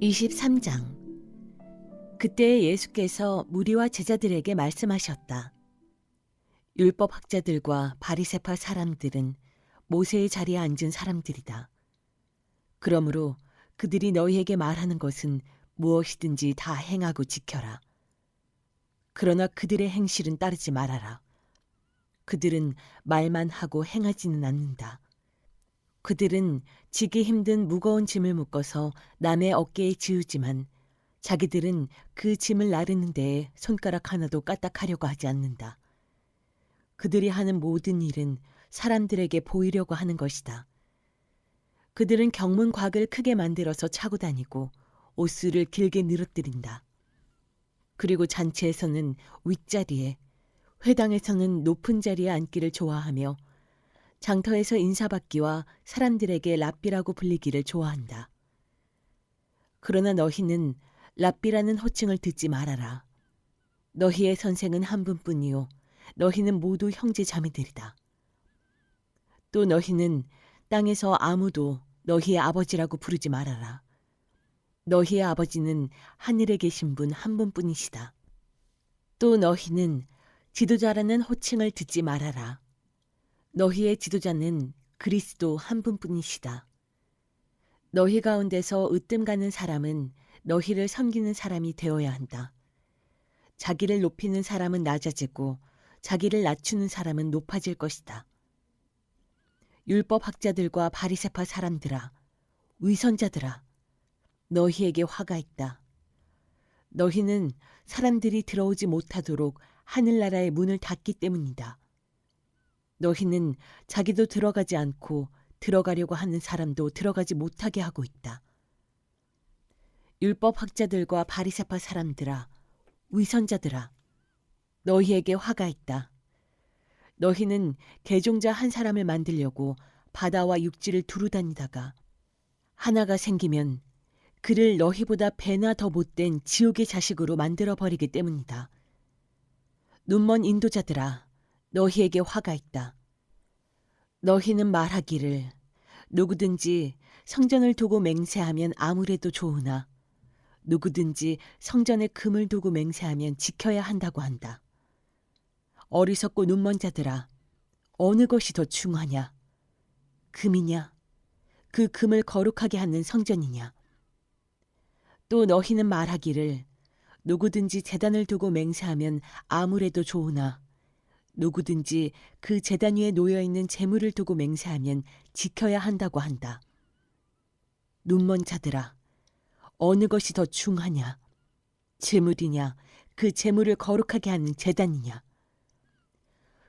23장. 그때 예수께서 무리와 제자들에게 말씀하셨다. 율법학자들과 바리새파 사람들은 모세의 자리에 앉은 사람들이다. 그러므로 그들이 너희에게 말하는 것은 무엇이든지 다 행하고 지켜라. 그러나 그들의 행실은 따르지 말아라. 그들은 말만 하고 행하지는 않는다. 그들은 지기 힘든 무거운 짐을 묶어서 남의 어깨에 지우지만 자기들은 그 짐을 나르는 데에 손가락 하나도 까딱하려고 하지 않는다. 그들이 하는 모든 일은 사람들에게 보이려고 하는 것이다. 그들은 경문곽을 크게 만들어서 차고 다니고 옷수를 길게 늘어뜨린다. 그리고 잔치에서는 윗자리에, 회당에서는 높은 자리에 앉기를 좋아하며 장터에서 인사받기와 사람들에게 랍비라고 불리기를 좋아한다. 그러나 너희는 랍비라는 호칭을 듣지 말아라. 너희의 선생은 한 분뿐이요 너희는 모두 형제 자매들이다. 또 너희는 땅에서 아무도 너희의 아버지라고 부르지 말아라. 너희의 아버지는 하늘에 계신 분 한 분뿐이시다. 또 너희는 지도자라는 호칭을 듣지 말아라. 너희의 지도자는 그리스도 한 분뿐이시다. 너희 가운데서 으뜸 가는 사람은 너희를 섬기는 사람이 되어야 한다. 자기를 높이는 사람은 낮아지고 자기를 낮추는 사람은 높아질 것이다. 율법학자들과 바리새파 사람들아, 위선자들아, 너희에게 화가 있다. 너희는 사람들이 들어오지 못하도록 하늘나라의 문을 닫기 때문이다. 너희는 자기도 들어가지 않고 들어가려고 하는 사람도 들어가지 못하게 하고 있다. 율법학자들과 바리새파 사람들아, 위선자들아, 너희에게 화가 있다. 너희는 개종자 한 사람을 만들려고 바다와 육지를 두루 다니다가 하나가 생기면 그를 너희보다 배나 더 못된 지옥의 자식으로 만들어버리기 때문이다. 눈먼 인도자들아, 너희에게 화가 있다. 너희는 말하기를 누구든지 성전을 두고 맹세하면 아무래도 좋으나 누구든지 성전에 금을 두고 맹세하면 지켜야 한다고 한다. 어리석고 눈먼 자들아, 어느 것이 더 중하냐? 금이냐? 그 금을 거룩하게 하는 성전이냐? 또 너희는 말하기를 누구든지 제단을 두고 맹세하면 아무래도 좋으나 누구든지 그 제단 위에 놓여있는 재물을 두고 맹세하면 지켜야 한다고 한다. 눈먼 자들아, 어느 것이 더 중하냐? 재물이냐? 그 재물을 거룩하게 하는 제단이냐?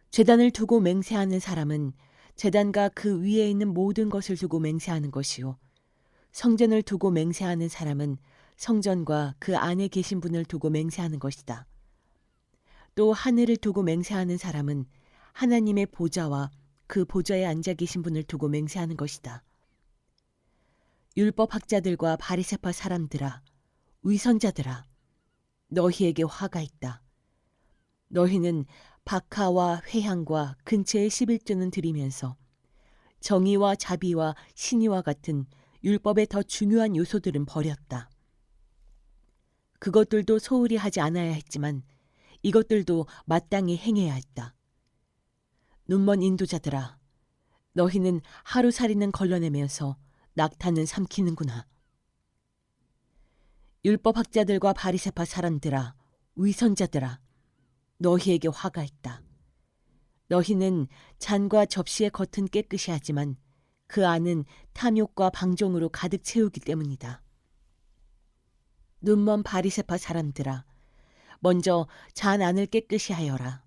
제단을 두고 맹세하는 사람은 제단과 그 위에 있는 모든 것을 두고 맹세하는 것이요. 성전을 두고 맹세하는 사람은 성전과 그 안에 계신 분을 두고 맹세하는 것이다. 또 하늘을 두고 맹세하는 사람은 하나님의 보좌와 그 보좌에 앉아 계신 분을 두고 맹세하는 것이다. 율법학자들과 바리새파 사람들아, 위선자들아, 너희에게 화가 있다. 너희는 박하와 회향과 근처의 11조는 드리면서 정의와 자비와 신의와 같은 율법의 더 중요한 요소들은 버렸다. 그것들도 소홀히 하지 않아야 했지만 이것들도 마땅히 행해야 했다. 눈먼 인도자들아, 너희는 하루살이는 걸러내면서 낙타는 삼키는구나. 율법학자들과 바리새파 사람들아, 위선자들아, 너희에게 화가 있다. 너희는 잔과 접시의 겉은 깨끗이 하지만 그 안은 탐욕과 방종으로 가득 채우기 때문이다. 눈먼 바리새파 사람들아, 먼저 잔 안을 깨끗이 하여라.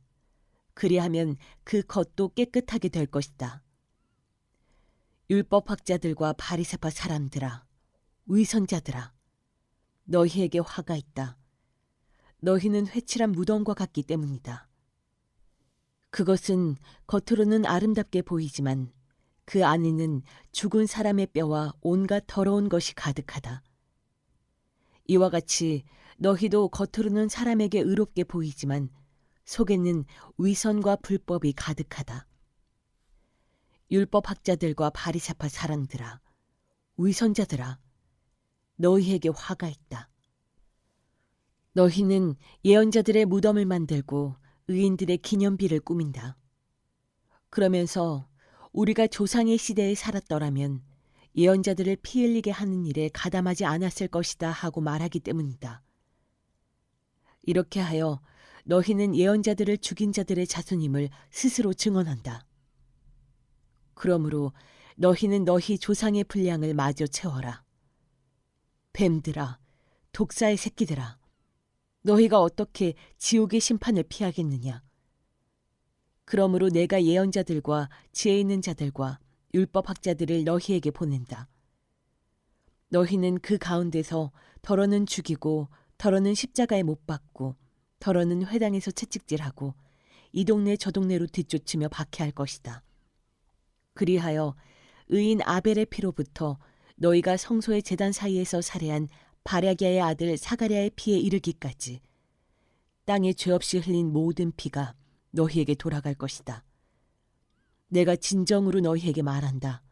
그리하면 그 겉도 깨끗하게 될 것이다. 율법학자들과 바리새파 사람들아, 위선자들아, 너희에게 화가 있다. 너희는 회칠한 무덤과 같기 때문이다. 그것은 겉으로는 아름답게 보이지만 그 안에는 죽은 사람의 뼈와 온갖 더러운 것이 가득하다. 이와 같이 너희도 겉으로는 사람에게 의롭게 보이지만 속에는 위선과 불법이 가득하다. 율법학자들과 바리새파 사람들아, 위선자들아, 너희에게 화가 있다. 너희는 예언자들의 무덤을 만들고 의인들의 기념비를 꾸민다. 그러면서 우리가 조상의 시대에 살았더라면 예언자들을 피 흘리게 하는 일에 가담하지 않았을 것이다 하고 말하기 때문이다. 이렇게 하여 너희는 예언자들을 죽인 자들의 자손임을 스스로 증언한다. 그러므로 너희는 너희 조상의 분량을 마저 채워라. 뱀들아, 독사의 새끼들아, 너희가 어떻게 지옥의 심판을 피하겠느냐. 그러므로 내가 예언자들과 지혜 있는 자들과 율법학자들을 너희에게 보낸다. 너희는 그 가운데서 더러는 죽이고 더러는 십자가에 못 박고 더러는 회당에서 채찍질하고 이 동네 저 동네로 뒤쫓으며 박해할 것이다. 그리하여 의인 아벨의 피로부터 너희가 성소의 제단 사이에서 살해한 바랴기야의 아들 사가랴의 피에 이르기까지 땅에 죄 없이 흘린 모든 피가 너희에게 돌아갈 것이다. 내가 진정으로 너희에게 말한다.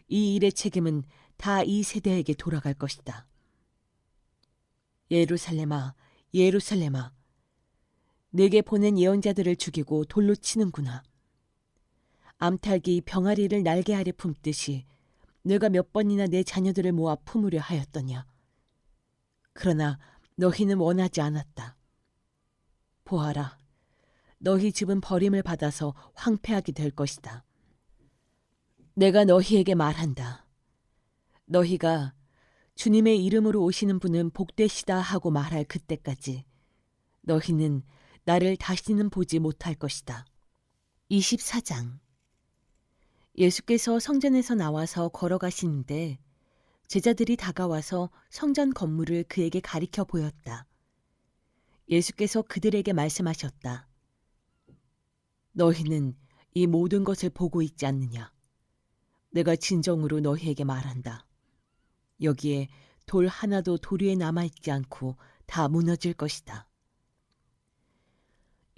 이 일의 책임은 다 이 세대에게 돌아갈 것이다. 예루살렘아, 예루살렘아, 내게 보낸 예언자들을 죽이고 돌로 치는구나. 암탉이 병아리를 날개 아래 품듯이 내가 몇 번이나 내 자녀들을 모아 품으려 하였더냐. 그러나 너희는 원하지 않았다. 보아라, 너희 집은 버림을 받아서 황폐하게 될 것이다. 내가 너희에게 말한다. 너희가 주님의 이름으로 오시는 분은 복되시다 하고 말할 그때까지 너희는 나를 다시는 보지 못할 것이다. 24장. 예수께서 성전에서 나와서 걸어가시는데 제자들이 다가와서 성전 건물을 그에게 가리켜 보였다. 예수께서 그들에게 말씀하셨다. 너희는 이 모든 것을 보고 있지 않느냐? 내가 진정으로 너희에게 말한다. 여기에 돌 하나도 돌 위에 남아있지 않고 다 무너질 것이다.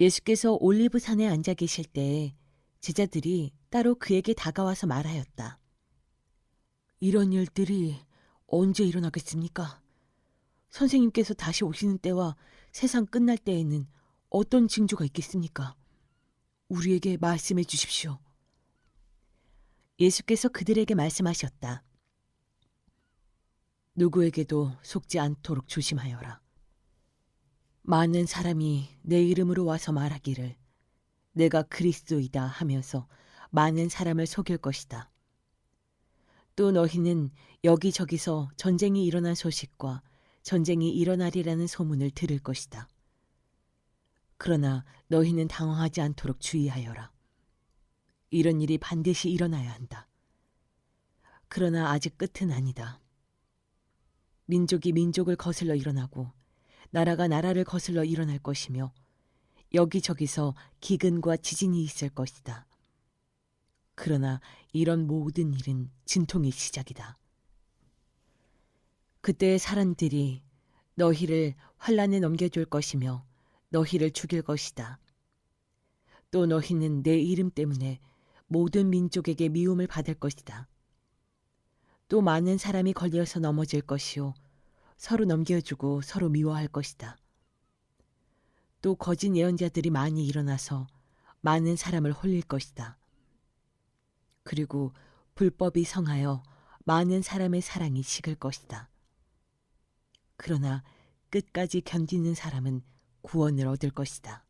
예수께서 올리브산에 앉아 계실 때에 제자들이 따로 그에게 다가와서 말하였다. 이런 일들이 언제 일어나겠습니까? 선생님께서 다시 오시는 때와 세상 끝날 때에는 어떤 징조가 있겠습니까? 우리에게 말씀해 주십시오. 예수께서 그들에게 말씀하셨다. 누구에게도 속지 않도록 조심하여라. 많은 사람이 내 이름으로 와서 말하기를 내가 그리스도이다 하면서 많은 사람을 속일 것이다. 또 너희는 여기저기서 전쟁이 일어난 소식과 전쟁이 일어나리라는 소문을 들을 것이다. 그러나 너희는 당황하지 않도록 주의하여라. 이런 일이 반드시 일어나야 한다. 그러나 아직 끝은 아니다. 민족이 민족을 거슬러 일어나고 나라가 나라를 거슬러 일어날 것이며 여기저기서 기근과 지진이 있을 것이다. 그러나 이런 모든 일은 진통의 시작이다. 그때 사람들이 너희를 환란에 넘겨줄 것이며 너희를 죽일 것이다. 또 너희는 내 이름 때문에 모든 민족에게 미움을 받을 것이다. 또 많은 사람이 걸려서 넘어질 것이요 서로 넘겨주고 서로 미워할 것이다. 또 거짓 예언자들이 많이 일어나서 많은 사람을 홀릴 것이다. 그리고 불법이 성하여 많은 사람의 사랑이 식을 것이다. 그러나 끝까지 견디는 사람은 구원을 얻을 것이다.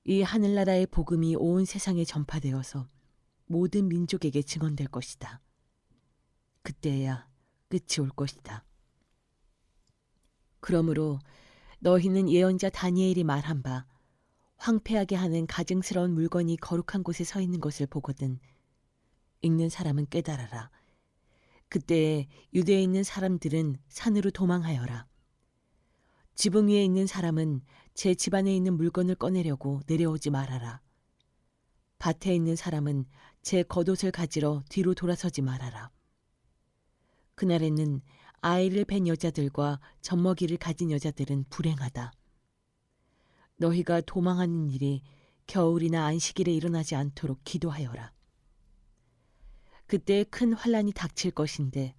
이 하늘나라의 복음이 온 세상에 전파되어서 모든 민족에게 증언될 것이다. 그때야 끝이 올 것이다. 그러므로 너희는 예언자 다니엘이 말한 바 황폐하게 하는 가증스러운 물건이 거룩한 곳에 서 있는 것을 보거든 읽는 사람은 깨달아라. 그때에 유대에 있는 사람들은 산으로 도망하여라. 지붕 위에 있는 사람은 제 집안에 있는 물건을 꺼내려고 내려오지 말아라. 밭에 있는 사람은 제 겉옷을 가지러 뒤로 돌아서지 말아라. 그날에는 아이를 뵌 여자들과 젖먹이를 가진 여자들은 불행하다. 너희가 도망하는 일이 겨울이나 안식일에 일어나지 않도록 기도하여라. 그때 큰 환란이 닥칠 것인데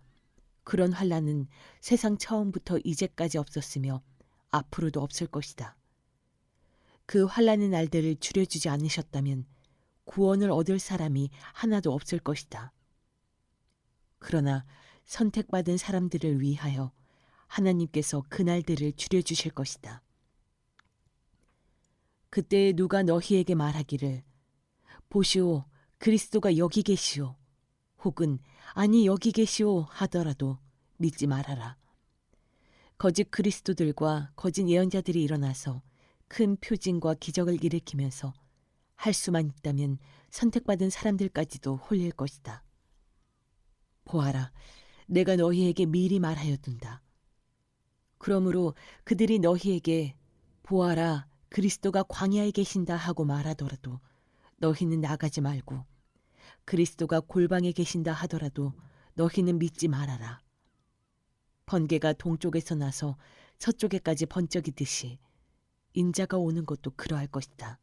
그런 환란은 세상 처음부터 이제까지 없었으며 앞으로도 없을 것이다. 그 환란의 날들을 줄여주지 않으셨다면 구원을 얻을 사람이 하나도 없을 것이다. 그러나 선택받은 사람들을 위하여 하나님께서 그 날들을 줄여주실 것이다. 그때 누가 너희에게 말하기를 보시오 그리스도가 여기 계시오 혹은 아니 여기 계시오 하더라도 믿지 말아라. 거짓 그리스도들과 거짓 예언자들이 일어나서 큰 표징과 기적을 일으키면서 할 수만 있다면 선택받은 사람들까지도 홀릴 것이다. 보아라, 내가 너희에게 미리 말하여둔다. 그러므로 그들이 너희에게 보아라, 그리스도가 광야에 계신다 하고 말하더라도 너희는 나가지 말고 그리스도가 골방에 계신다 하더라도 너희는 믿지 말아라. 번개가 동쪽에서 나서 서쪽에까지 번쩍이듯이 인자가 오는 것도 그러할 것이다.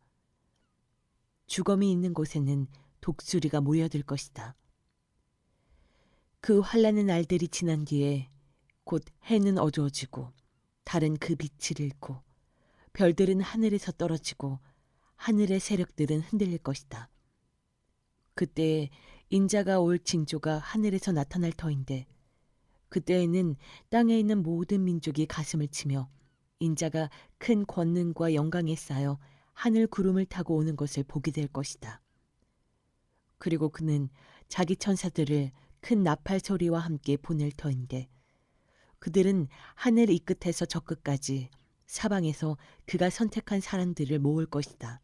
주검이 있는 곳에는 독수리가 모여들 것이다. 그 환란의 날들이 지난 뒤에 곧 해는 어두워지고 달은 그 빛을 잃고 별들은 하늘에서 떨어지고 하늘의 세력들은 흔들릴 것이다. 그때 인자가 올 징조가 하늘에서 나타날 터인데 그때에는 땅에 있는 모든 민족이 가슴을 치며 인자가 큰 권능과 영광에 쌓여 하늘 구름을 타고 오는 것을 보게 될 것이다. 그리고 그는 자기 천사들을 큰 나팔 소리와 함께 보낼 터인데 그들은 하늘 이 끝에서 저 끝까지 사방에서 그가 선택한 사람들을 모을 것이다.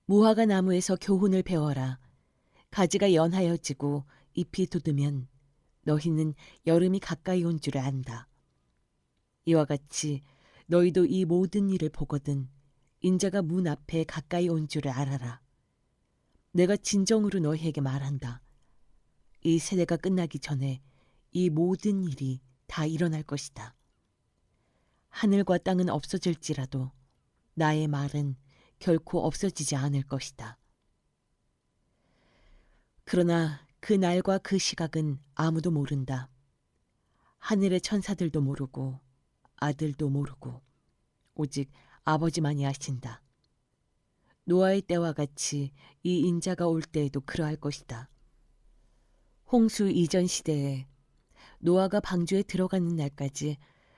무화과 나무에서 교훈을 배워라. 가지가 연하여지고 잎이 돋으면 너희는 여름이 가까이 온 줄을 안다. 이와 같이 너희도 이 모든 일을 보거든 인자가 문 앞에 가까이 온 줄을 알아라. 내가 진정으로 너희에게 말한다. 이 세대가 끝나기 전에 이 모든 일이 다 일어날 것이다. 하늘과 땅은 없어질지라도 나의 말은 결코 없어지지 않을 것이다. 그러나 그 날과 그 시각은 아무도 모른다. 하늘의 천사들도 모르고 아들도 모르고 오직 아버지만이 아신다. 노아의 때와 같이 이 인자가 올 때에도 그러할 것이다. 홍수 이전 시대에 노아가 방주에 들어가는 날까지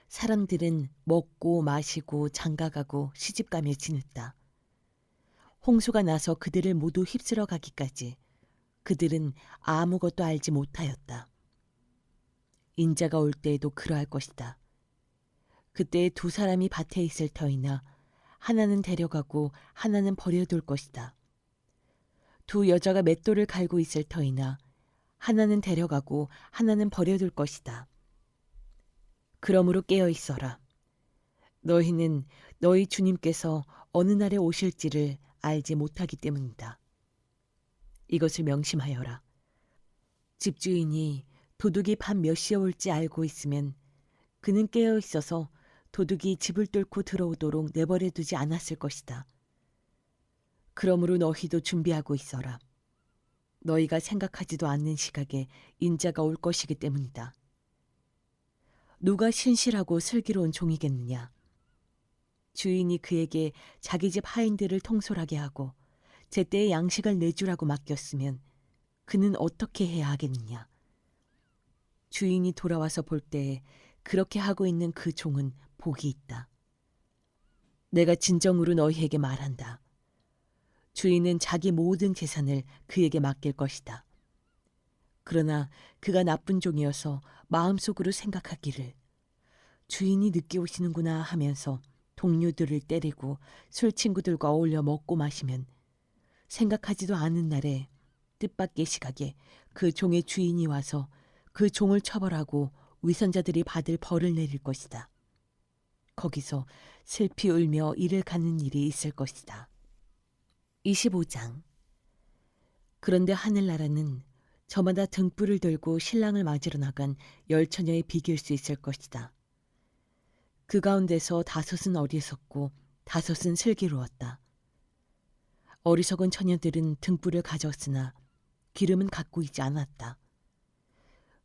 사람들은 먹고 마시고 장가가고 시집가며 지냈다. 홍수가 나서 그들을 모두 휩쓸어 가기까지 그들은 아무것도 알지 못하였다. 인자가 올 때에도 그러할 것이다. 그때 두 사람이 밭에 있을 터이나 하나는 데려가고 하나는 버려둘 것이다. 두 여자가 맷돌을 갈고 있을 터이나 하나는 데려가고 하나는 버려둘 것이다. 그러므로 깨어 있어라. 너희는 너희 주님께서 어느 날에 오실지를 알지 못하기 때문이다. 이것을 명심하여라. 집주인이 도둑이 밤 몇 시에 올지 알고 있으면 그는 깨어 있어서 도둑이 집을 뚫고 들어오도록 내버려 두지 않았을 것이다. 그러므로 너희도 준비하고 있어라. 너희가 생각하지도 않는 시각에 인자가 올 것이기 때문이다. 누가 신실하고 슬기로운 종이겠느냐. 주인이 그에게 자기 집 하인들을 통솔하게 하고 제때에 양식을 내주라고 맡겼으면 그는 어떻게 해야 하겠느냐. 주인이 돌아와서 볼 때에 그렇게 하고 있는 그 종은 복이 있다. 내가 진정으로 너희에게 말한다. 주인은 자기 모든 재산을 그에게 맡길 것이다. 그러나 그가 나쁜 종이어서 마음속으로 생각하기를 주인이 늦게 오시는구나 하면서 동료들을 때리고 술 친구들과 어울려 먹고 마시면 생각하지도 않은 날에 뜻밖의 시각에 그 종의 주인이 와서 그 종을 처벌하고 위선자들이 받을 벌을 내릴 것이다. 거기서 슬피 울며 이를 가는 일이 있을 것이다. 25장. 그런데 하늘나라는 저마다 등불을 들고 신랑을 맞으러 나간 10처녀에 비길 수 있을 것이다. 그 가운데서 5은 어리석고 5은 슬기로웠다. 어리석은 처녀들은 등불을 가졌으나 기름은 갖고 있지 않았다.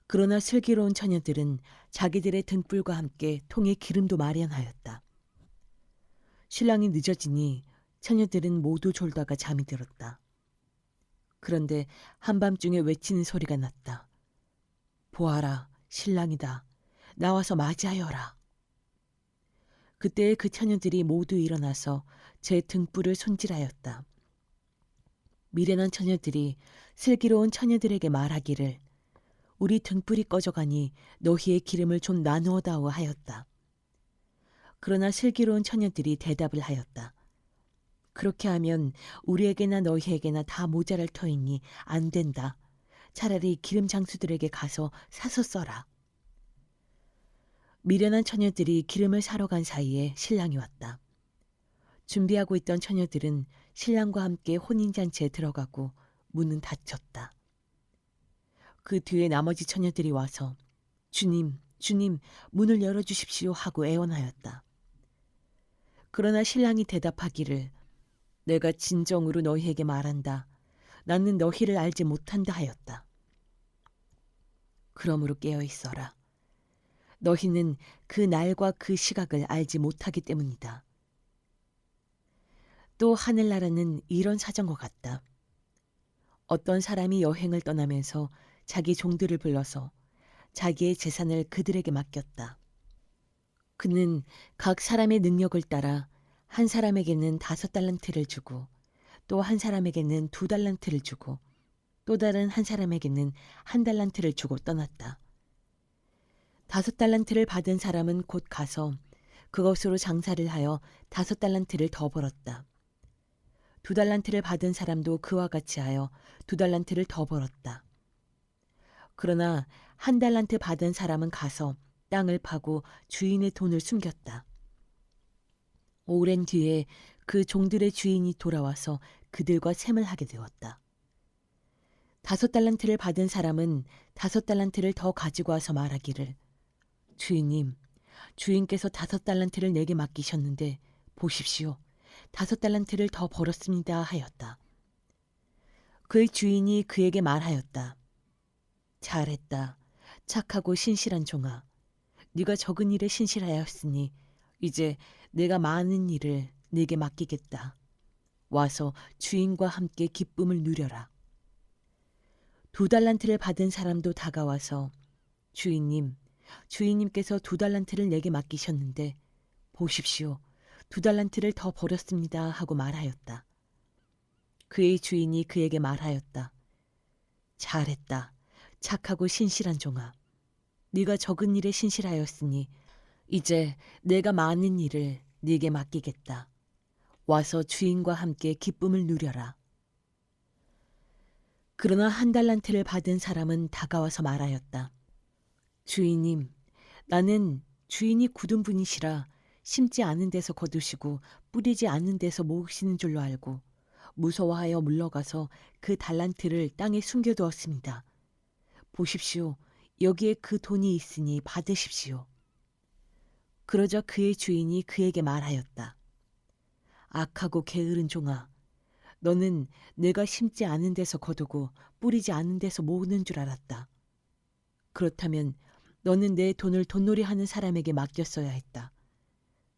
그러나 슬기로운 처녀들은 자기들의 등불과 함께 통에 기름도 마련하였다. 신랑이 늦어지니 처녀들은 모두 졸다가 잠이 들었다. 그런데 한밤중에 외치는 소리가 났다. 보아라, 신랑이다. 나와서 맞이하여라. 그때 그 처녀들이 모두 일어나서 제 등불을 손질하였다. 미련한 처녀들이 슬기로운 처녀들에게 말하기를 우리 등불이 꺼져가니 너희의 기름을 좀 나누어 다오 하였다. 그러나 슬기로운 처녀들이 대답을 하였다. 그렇게 하면 우리에게나 너희에게나 다 모자랄 터이니 안 된다. 차라리 기름 장수들에게 가서 사서 써라. 미련한 처녀들이 기름을 사러 간 사이에 신랑이 왔다. 준비하고 있던 처녀들은 신랑과 함께 혼인잔치에 들어가고 문은 닫혔다. 그 뒤에 나머지 처녀들이 와서 주님, 주님, 문을 열어주십시오 하고 애원하였다. 그러나 신랑이 대답하기를 내가 진정으로 너희에게 말한다. 나는 너희를 알지 못한다 하였다. 그러므로 깨어 있어라. 너희는 그 날과 그 시각을 알지 못하기 때문이다. 또 하늘나라는 이런 사정과 같다. 어떤 사람이 여행을 떠나면서 자기 종들을 불러서 자기의 재산을 그들에게 맡겼다. 그는 각 사람의 능력을 따라 한 사람에게는 5달란트를 주고 또 한 사람에게는 2달란트를 주고 또 다른 한 사람에게는 1달란트를 주고 떠났다. 5달란트를 받은 사람은 곧 가서 그것으로 장사를 하여 5달란트를 더 벌었다. 2달란트를 받은 사람도 그와 같이 하여 2달란트를 더 벌었다. 그러나 1달란트 받은 사람은 가서 땅을 파고 주인의 돈을 숨겼다. 오랜 뒤에 그 종들의 주인이 돌아와서 그들과 셈을 하게 되었다. 5달란트를 받은 사람은 5달란트를 더 가지고 와서 말하기를 주인님, 주인께서 5달란트를 내게 맡기셨는데 보십시오. 5달란트를 더 벌었습니다 하였다. 그의 주인이 그에게 말하였다. 잘했다. 착하고 신실한 종아. 네가 적은 일에 신실하였으니 이제 내가 많은 일을 네게 맡기겠다. 와서 주인과 함께 기쁨을 누려라. 2달란트를 받은 사람도 다가와서 주인님, 주인님께서 2달란트를 내게 맡기셨는데 보십시오. 2달란트를 더 벌었습니다 하고 말하였다. 그의 주인이 그에게 말하였다. 잘했다. 착하고 신실한 종아. 네가 적은 일에 신실하였으니 이제 내가 많은 일을 네게 맡기겠다. 와서 주인과 함께 기쁨을 누려라. 그러나 1달란트를 받은 사람은 다가와서 말하였다. 주인님, 나는 주인이 굳은 분이시라 심지 않은 데서 거두시고 뿌리지 않는 데서 모으시는 줄로 알고 무서워하여 물러가서 그 달란트를 땅에 숨겨두었습니다. 보십시오. 여기에 그 돈이 있으니 받으십시오. 그러자 그의 주인이 그에게 말하였다. 악하고 게으른 종아, 너는 내가 심지 않은 데서 거두고 뿌리지 않은 데서 모으는 줄 알았다. 그렇다면 너는 내 돈을 돈놀이하는 사람에게 맡겼어야 했다.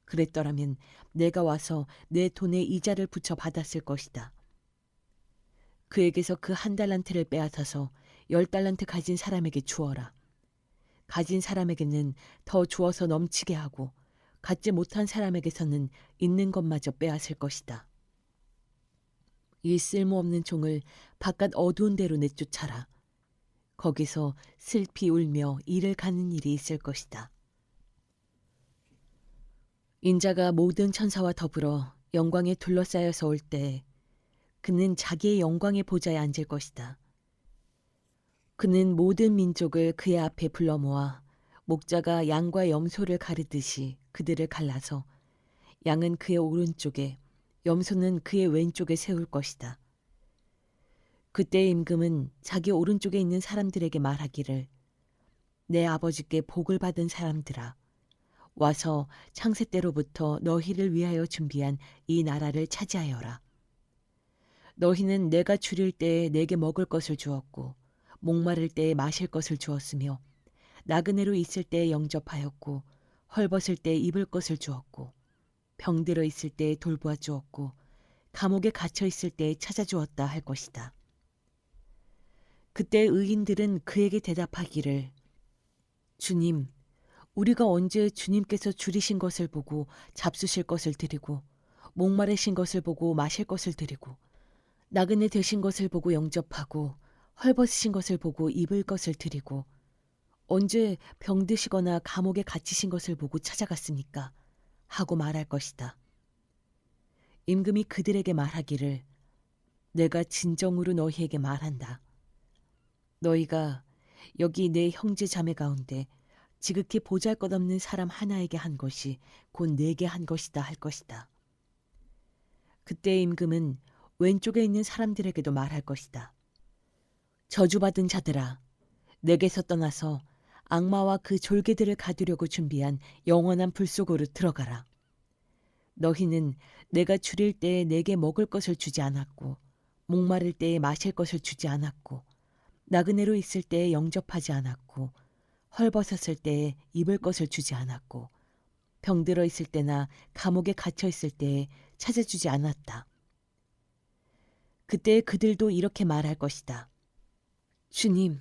그랬더라면 내가 와서 내 돈에 이자를 붙여 받았을 것이다. 그에게서 그 1달란트를 빼앗아서 10달란트 가진 사람에게 주어라. 가진 사람에게는 더 주어서 넘치게 하고 갖지 못한 사람에게서는 있는 것마저 빼앗을 것이다. 이 쓸모없는 종을 바깥 어두운 데로 내쫓아라. 거기서 슬피 울며 이를 가는 일이 있을 것이다. 인자가 모든 천사와 더불어 영광에 둘러싸여서 올 때 그는 자기의 영광의 보좌에 앉을 것이다. 그는 모든 민족을 그의 앞에 불러 모아 목자가 양과 염소를 가르듯이 그들을 갈라서 양은 그의 오른쪽에 염소는 그의 왼쪽에 세울 것이다. 그때 임금은 자기 오른쪽에 있는 사람들에게 말하기를 내 아버지께 복을 받은 사람들아 와서 창세 때로부터 너희를 위하여 준비한 이 나라를 차지하여라. 너희는 내가 줄일 때에 내게 먹을 것을 주었고 목마를 때에 마실 것을 주었으며 나그네로 있을 때에 영접하였고 헐벗을 때에 입을 것을 주었고 병들어 있을 때에 돌보아 주었고 감옥에 갇혀 있을 때에 찾아주었다 할 것이다. 그때 의인들은 그에게 대답하기를 주님, 우리가 언제 주님께서 줄이신 것을 보고 잡수실 것을 드리고 목마르신 것을 보고 마실 것을 드리고 나그네 되신 것을 보고 영접하고 헐벗으신 것을 보고 입을 것을 드리고 언제 병드시거나 감옥에 갇히신 것을 보고 찾아갔습니까? 하고 말할 것이다. 임금이 그들에게 말하기를 내가 진정으로 너희에게 말한다. 너희가 여기 내 형제 자매 가운데 지극히 보잘것없는 사람 하나에게 한 것이 곧 내게 한 것이다 할 것이다. 그때 임금은 왼쪽에 있는 사람들에게도 말할 것이다. 저주받은 자들아, 내게서 떠나서 악마와 그 졸개들을 가두려고 준비한 영원한 불 속으로 들어가라. 너희는 내가 줄일 때에 내게 먹을 것을 주지 않았고 목마를 때에 마실 것을 주지 않았고 나그네로 있을 때에 영접하지 않았고 헐벗었을 때에 입을 것을 주지 않았고 병들어 있을 때나 감옥에 갇혀 있을 때에 찾아주지 않았다. 그때 그들도 이렇게 말할 것이다. 주님,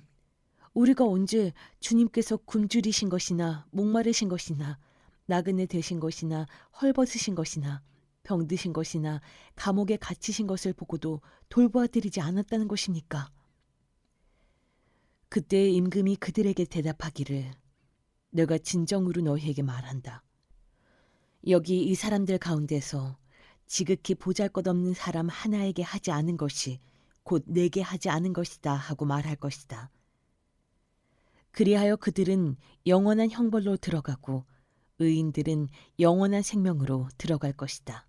우리가 언제 주님께서 굶주리신 것이나 목마르신 것이나 나그네 되신 것이나 헐벗으신 것이나 병드신 것이나 감옥에 갇히신 것을 보고도 돌보아 드리지 않았다는 것입니까? 그때 임금이 그들에게 대답하기를 내가 진정으로 너희에게 말한다. 여기 이 사람들 가운데서 지극히 보잘것없는 사람 하나에게 하지 않은 것이 곧 내게 하지 않은 것이다 하고 말할 것이다. 그리하여 그들은 영원한 형벌로 들어가고 의인들은 영원한 생명으로 들어갈 것이다.